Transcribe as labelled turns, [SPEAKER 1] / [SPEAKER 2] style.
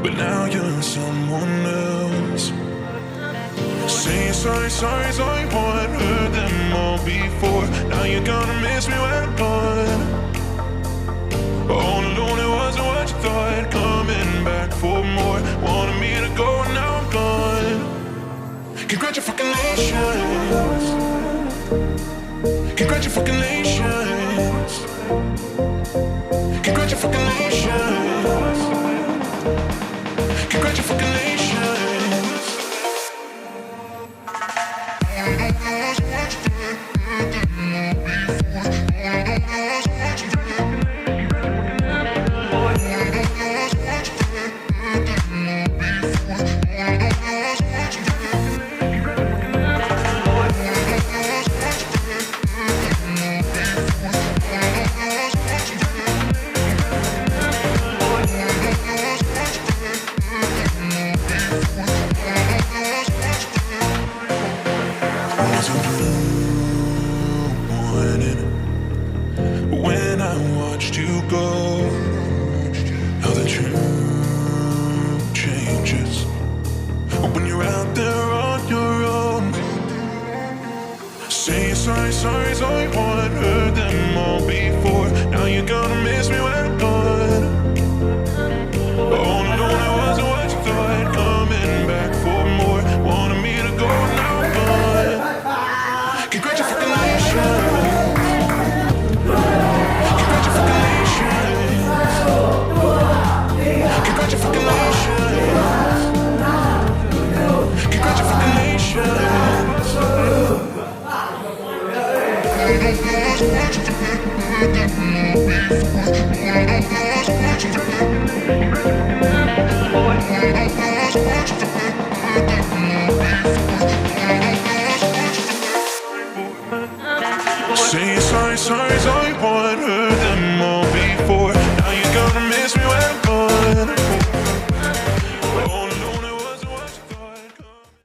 [SPEAKER 1] but now you're someone else. Saying sorry, sorry, sorry, what? Heard them all before. Now you're gonna miss me when I'm gone. All alone, it wasn't what you thought. Coming back for more. Wanted me to go, and now I'm gone. Congratulations. Congratulations. Congratulations. Congratulations. When I watched you go, how the truth changes when you're out there on your own. Saying sorry, sorry, sorry, what? Heard them all before. Now you're gonna miss me when I'm gone. Oh no, it wasn't what you thought. Coming back for more. Wanted me to go, now I'm gone. Congratulations. Saying sorry, sorry, sorry.